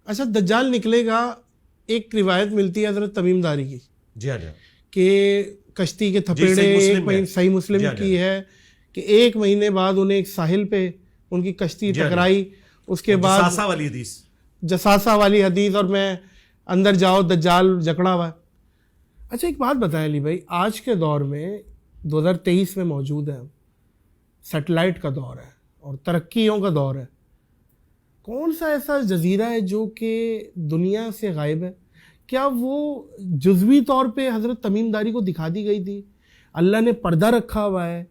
اچھا دجال نکلے گا، ایک روایت ملتی ہے حضرت تمیم داری کی، جی ہاں جی، کہ کشتی کے تھپیڑے صحیح مسلم کی ہے کہ 1 مہینے بعد انہیں ایک ساحل پہ ان کی کشتی ٹکرائی، اس کے بعد جساسہ والی حدیث، اور میں اندر جاؤ دجال جکڑا ہوا ہے۔ اچھا ایک بات بتائیں علی بھائی، آج کے دور میں 2023 میں موجود ہے، سیٹلائٹ کا دور ہے اور ترقیوں کا دور ہے، کون سا ایسا جزیرہ ہے جو کہ دنیا سے غائب ہے؟ کیا وہ جزوی طور پہ حضرت تمیم داری کو دکھا دی گئی تھی؟ اللہ نے پردہ رکھا ہوا ہے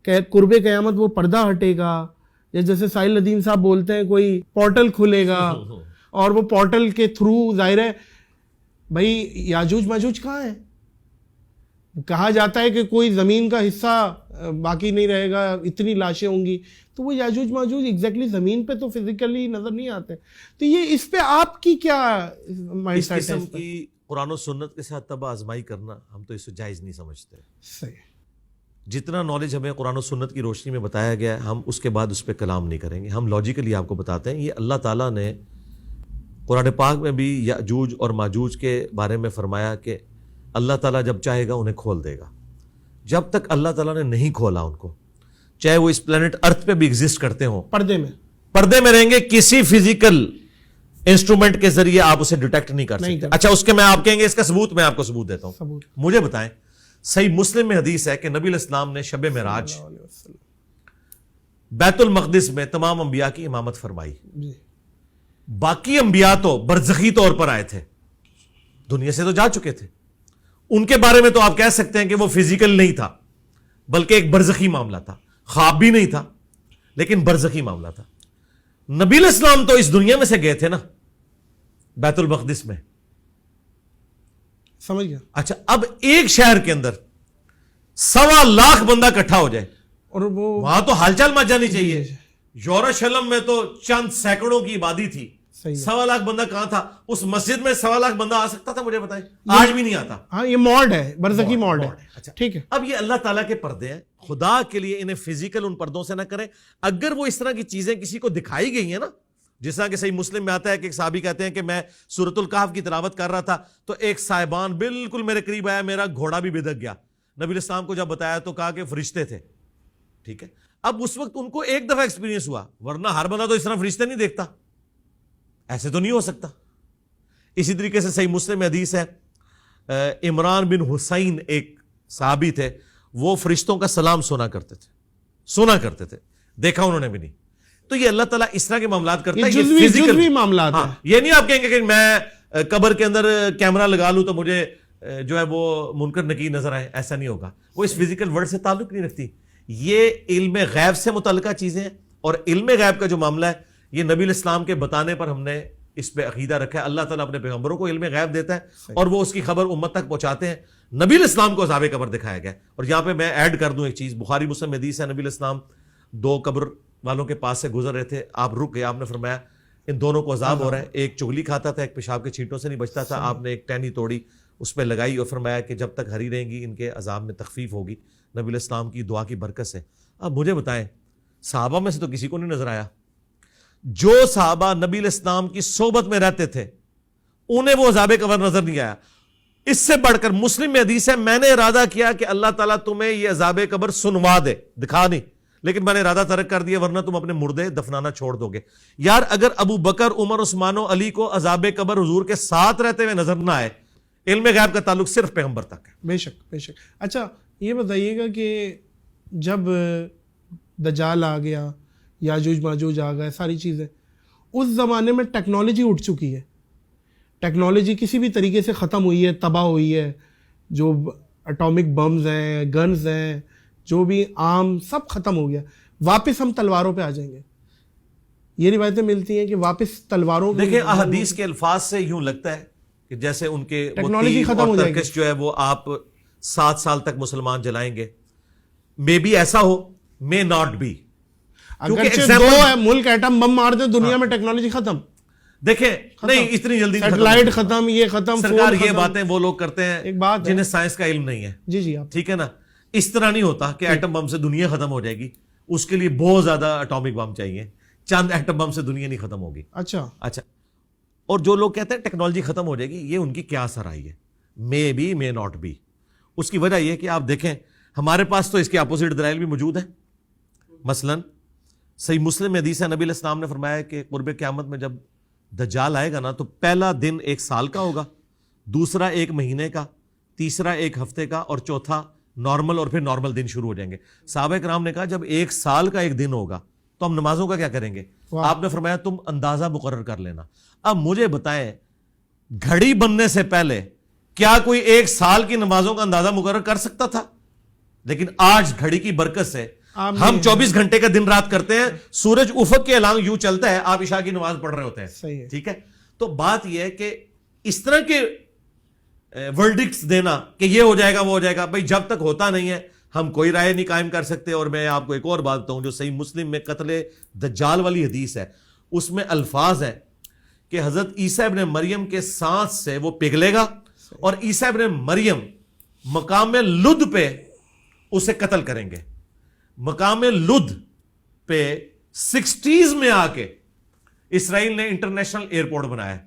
کہ قرب قیامت وہ پردہ ہٹے گا، یا جیسے ساحل ندیم صاحب بولتے ہیں کوئی پورٹل کھلے گا اور وہ پورٹل کے تھرو ظاہر ہے بھائی یاجوج ماجوج کہاں ہے؟ کہا جاتا ہے کہ کوئی زمین کا حصہ باقی نہیں رہے گا، اتنی لاشیں ہوں گی، تو وہ یاجوج ماجوج ایگزیکٹلی زمین پہ تو فزیکلی نظر نہیں آتے، تو یہ اس پہ آپ کی کیا مائنڈ سیٹ ہے؟ اس قسم کی قرآن و سنت کے ساتھ تباہ آزمائی کرنا ہم تو اس کو جائز نہیں سمجھتے۔ صحیح، جتنا نالج ہمیں قرآن و سنت کی روشنی میں بتایا گیا ہے ہم اس کے بعد اس پہ کلام نہیں کریں گے، ہم لاجیکلی آپ کو بتاتے ہیں۔ یہ اللہ تعالیٰ نے قرآن پاک میں بھی یاجوج اور ماجوج کے بارے میں فرمایا کہ اللہ تعالیٰ جب چاہے گا انہیں کھول دے گا، جب تک اللہ تعالیٰ نے نہیں کھولا ان کو، چاہے وہ اس پلانٹ ارتھ پہ بھی ایگزسٹ کرتے ہوں، پردے میں رہیں گے، کسی فزیکل انسٹرومنٹ کے ذریعے آپ اسے ڈیٹیکٹ نہیں کر سکتے۔ اچھا اس کے میں آپ کہیں گے اس کا ثبوت، میں آپ کو ثبوت دیتا ہوں، مجھے بتائیں صحیح مسلم میں حدیث ہے کہ نبی علیہ السلام نے شب معراج بیت المقدس میں تمام انبیاء کی امامت فرمائی، باقی انبیاء تو برزخی طور پر آئے تھے، دنیا سے تو جا چکے تھے، ان کے بارے میں تو آپ کہہ سکتے ہیں کہ وہ فزیکل نہیں تھا بلکہ ایک برزخی معاملہ تھا، خواب بھی نہیں تھا لیکن برزخی معاملہ تھا۔ نبی علیہ السلام تو اس دنیا میں سے گئے تھے نا بیت المقدس میں، سمجھ گیا؟ اچھا اب ایک شہر کے اندر 1.25 لاکھ بندہ اکٹھا ہو جائے اور وہ وہاں تو ہال چال مچ جانی چاہیے۔ یروشلم میں تو چند سینکڑوں کی آبادی تھی، 1.25 لاکھ بندہ کہاں تھا؟ اس مسجد میں 1.25 لاکھ بندہ آ سکتا تھا؟ مجھے بتائیں، آج بھی نہیں آتا۔ ہاں یہ موڈ ہے، برزخی موڈ ہے۔ اچھا ٹھیک ہے، اب یہ اللہ تعالیٰ کے پردے ہیں، خدا کے لیے انہیں فزیکل ان پردوں سے نہ کریں۔ اگر وہ اس طرح کی چیزیں کسی کو دکھائی گئی ہیں نا، جس طرح کہ صحیح مسلم میں آتا ہے کہ ایک صحابی کہتے ہیں کہ میں سورۃ الکہف کی تلاوت کر رہا تھا تو ایک صاحبان بالکل میرے قریب آیا، میرا گھوڑا بھی بدک گیا۔ نبی علیہ السلام کو جب بتایا تو کہا کہ فرشتے تھے، ٹھیک ہے۔ اب اس وقت ان کو ایک دفعہ ایکسپیرینس ہوا، ورنہ ہر بندہ تو اس طرح فرشتے نہیں دیکھتا، ایسے تو نہیں ہو سکتا۔ اسی طریقے سے صحیح مسلم میں حدیث ہے، عمران بن حسین ایک صحابی تھے، وہ فرشتوں کا سلام سنا کرتے تھے، دیکھا انہوں نے بھی نہیں۔ تو یہ اللہ تعالیٰ اس طرح کے معاملات کرتا ہے، یہ جزوی معاملات ہیں۔ یہ نہیں آپ کہیں گے کہ میں قبر کے اندر کیمرہ لگا لوں تو مجھے جو ہے وہ منکر نکیر نظر آئے، ایسا نہیں ہوگا۔ وہ اس فزیکل ورلڈ سے تعلق نہیں رکھتی، یہ علم غیب سے متعلقہ چیزیں ہیں، اور علم غیب کا جو معاملہ ہے یہ نبی علیہ السلام کے بتانے پر ہم نے اس پہ عقیدہ رکھا ہے۔ اللہ تعالیٰ اپنے پیغمبروں کو علم غیب دیتا ہے اور وہ اس کی خبر امت تک پہنچاتے ہیں۔ نبی علیہ السلام کو عذاب قبر دکھایا گیا، اور یہاں پہ میں ایڈ کر دوں ایک چیز، بخاری مسلم حدیث ہے، نبی علیہ السلام 2 قبر والوں کے پاس سے گزر رہے تھے، آپ رک گئے، آپ نے فرمایا ان دونوں کو عذاب ہو رہا ہے، ایک چگلی کھاتا تھا، ایک پیشاب کے چھینٹوں سے نہیں بچتا تھا، آپ نے ایک ٹہنی توڑی اس پہ لگائی اور فرمایا کہ جب تک ہری رہیں گی ان کے عذاب میں تخفیف ہوگی، نبی علیہ السلام کی دعا کی برکت سے۔ اب مجھے بتائیں صحابہ میں سے تو کسی کو نہیں نظر آیا، جو صحابہ نبی علیہ السلام کی صحبت میں رہتے تھے انہیں وہ عذاب قبر نظر نہیں آیا۔ اس سے بڑھ کر مسلم میں حدیث ہے، میں نے ارادہ کیا کہ اللہ تعالیٰ تمہیں یہ عذاب قبر سنوا دے، دکھا نہیں، لیکن میں نے ارادہ ترک کر دیا ورنہ تم اپنے مردے دفنانا چھوڑ دو گے۔ یار اگر ابو بکر، عمر، عثمان و علی کو عذاب قبر حضور کے ساتھ رہتے ہوئے نظر نہ آئے، علم غیب کا تعلق صرف پیغمبر تک ہے۔ بے شک بے شک۔ اچھا یہ بتائیے گا کہ جب دجال آ گیا، یاجوج ماجوج آ گئے، ساری چیزیں، اس زمانے میں ٹیکنالوجی اٹھ چکی ہے، ٹیکنالوجی کسی بھی طریقے سے ختم ہوئی ہے، تباہ ہوئی ہے، جو اٹامک بمز ہیں، گنز ہیں، جو بھی عام سب ختم ہو گیا، واپس ہم تلواروں پہ آ جائیں گے، یہ روایتیں ملتی ہیں کہ واپس تلواروں پہ۔ دیکھیں احادیث کے الفاظ سے یوں لگتا ہے کہ جیسے ان کے ٹیکنالوجی ختم ہو جائے گی، جو ہے وہ آپ 7 سال تک مسلمان جلائیں گے، مے بی ایسا ہو، مے ناٹ بی۔ اگرچہ 2 ملک ایٹم بم مار دیں دنیا میں ٹیکنالوجی ختم، دیکھیں نہیں اتنی جلدی سیٹلائٹ ختم، یہ ختم۔ سرکار یہ باتیں وہ لوگ کرتے ہیں جنہیں سائنس کا علم نہیں ہے، جی جی ٹھیک ہے نا۔ اس طرح نہیں ہوتا کہ ایٹم بم سے دنیا ختم ہو جائے گی، اس کے لیے بہت زیادہ اٹامک بم چاہیے، چند ایٹم بم سے دنیا نہیں ختم ہوگی۔ اچھا اچھا اور جو لوگ کہتے ہیں ٹیکنالوجی ختم ہو جائے گی, یہ ان کی کیا اثر آئی ہے, may be may not be. اس کی وجہ یہ کہ آپ دیکھیں ہمارے پاس تو اس کے اپوزٹ دلائل بھی موجود ہیں. مثلا صحیح مسلم میں حدیث ہے, نبی علیہ السلام نے فرمایا کہ قرب قیامت میں جب دجال آئے گا نا تو پہلا دن 1 سال کا ہوگا, دوسرا 1 مہینے کا, تیسرا 1 ہفتے کا, اور چوتھا نارمل, اور پھر نارمل دن شروع ہو جائیں گے. صحابہ کرام نے کہا جب 1 سال کا 1 دن ہوگا تو ہم نمازوں کا کیا کریں گے؟ آپ نے فرمایا تم اندازہ مقرر کر لینا. اب مجھے بتائیں گھڑی بننے سے پہلے کیا کوئی 1 سال کی نمازوں کا اندازہ مقرر کر سکتا تھا؟ لیکن آج گھڑی کی برکت سے ہم 24 گھنٹے کا دن رات کرتے ہیں, سورج افق کے الانگ یوں چلتا ہے, آپ عشاء کی نماز پڑھ رہے ہوتے ہیں. ٹھیک ہے, تو بات یہ ہے کہ اس طرح کے ورڈکٹس دینا کہ یہ ہو جائے گا وہ ہو جائے گا, بھائی جب تک ہوتا نہیں ہے ہم کوئی رائے نہیں قائم کر سکتے. اور میں آپ کو ایک اور بات بتاؤں, جو صحیح مسلم میں قتل دجال والی حدیث ہے, اس میں الفاظ ہیں کہ حضرت عیسیٰ ابن مریم کے سانس سے وہ پگھلے گا اور عیسیٰ ابن مریم مقام لد پہ اسے قتل کریں گے. مقام لد پہ 60s میں آ کے اسرائیل نے انٹرنیشنل ایئرپورٹ بنایا,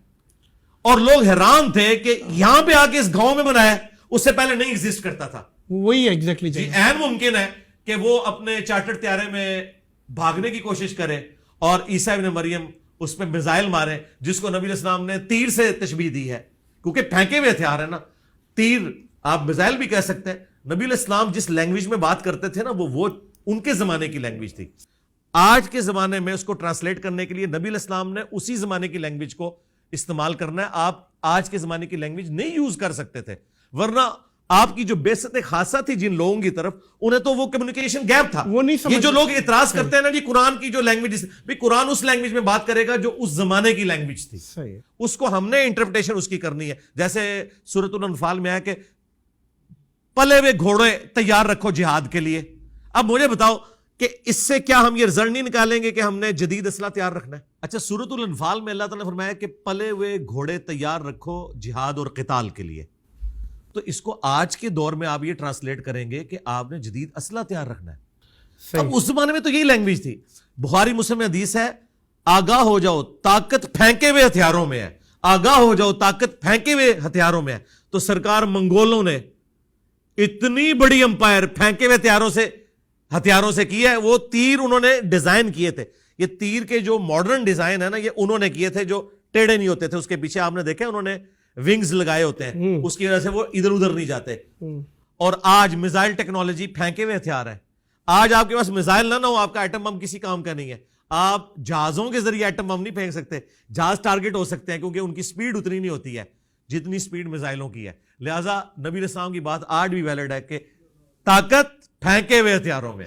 اور لوگ حیران تھے کہ یہاں پہ آ کے اس گاؤں میں بنایا, اس سے پہلے نہیں ایگزسٹ کرتا تھا. وہی ایگزیکٹلی جی, این ممکن ہے کہ وہ اپنے چارٹر طیارے میں بھاگنے کی کوشش کرے اور عیسیٰ ابن مریم اس پہ میزائل مارے, جس کو نبی علیہ السلام نے تیر سے تشبیہ دی ہے, کیونکہ پھینکے ہوئے ہتھیار ہے نا, تیر آپ میزائل بھی کہہ سکتے ہیں. نبی علیہ السلام جس لینگویج میں بات کرتے تھے نا, وہ ان کے زمانے کی لینگویج تھی. آج کے زمانے میں اس کو ٹرانسلیٹ کرنے کے لیے نبی علیہ السلام نے اسی زمانے کی لینگویج کو استعمال کرنا ہے. آپ آج کے زمانے کی لینگویج نہیں یوز کر سکتے تھے, ورنہ آپ کی جو بیست خاصہ تھی جن لوگوں کی طرف, انہیں تو وہ کمیونیکیشن گیپ تھا. یہ جو لوگ اعتراض کرتے ہیں نا جی قرآن کی جو لینگویج, بھی قرآن اس لینگویج میں بات کرے گا جو اس زمانے کی لینگویج تھی, اس کو ہم نے انٹرپریٹیشن اس کی کرنی ہے. جیسے سورۃ الانفال میں ہے کہ پلے ہوئے گھوڑے تیار رکھو جہاد کے لیے. اب مجھے بتاؤ کہ اس سے کیا ہم یہ رزلٹ نہیں نکالیں گے کہ ہم نے جدید اسلحہ تیار رکھنا ہے؟ اچھا, سورۃ الانفال میں اللہ تعالیٰ نے فرمایا کہ پلے ہوئے گھوڑے تیار رکھو جہاد اور قتال کے لیے. تو اس کو آج کے دور میں آپ یہ ٹرانسلیٹ کریں گے کہ آپ نے جدید اسلحہ تیار رکھنا ہے. اب اس زمانے میں تو یہی لینگویج تھی. بخاری مسلم میں حدیث ہے, آگاہ ہو جاؤ طاقت پھینکے ہوئے ہتھیاروں میں ہے, آگاہ ہو جاؤ طاقت پھینکے ہوئے ہتھیاروں میں ہے. تو سرکار منگولوں نے اتنی بڑی امپائر پھینکے ہوئے ہتھیاروں سے کی ہے. وہ تیر انہوں نے ڈیزائن کیے تھے. یہ تیر کے جو ماڈرن ڈیزائن ہے نا, یہ انہوں نے کیے تھے, جو ٹیڑھے نہیں ہوتے تھے. اس کے پیچھے آپ نے دیکھا انہوں نے ونگز لگائے ہوتے ہیں, اس کی وجہ سے وہ ادھر ادھر نہیں جاتے. اور آج میزائل ٹیکنالوجی پھینکے ہوئے ہتھیار ہے. آج آپ کے پاس میزائل نہ ہو, آپ کا ایٹم بم کسی کام کا نہیں ہے. آپ جہازوں کے ذریعے ایٹم بم نہیں پھینک سکتے. جہاز ٹارگٹ ہو سکتے ہیں کیونکہ ان کی سپیڈ اتنی نہیں ہوتی ہے جتنی سپیڈ میزائلوں کی ہے. لہٰذا نبی علیہ السلام کی بات آج بھی ویلڈ ہے کہ طاقت پھینکے ہوئے ہتھیاروں میں.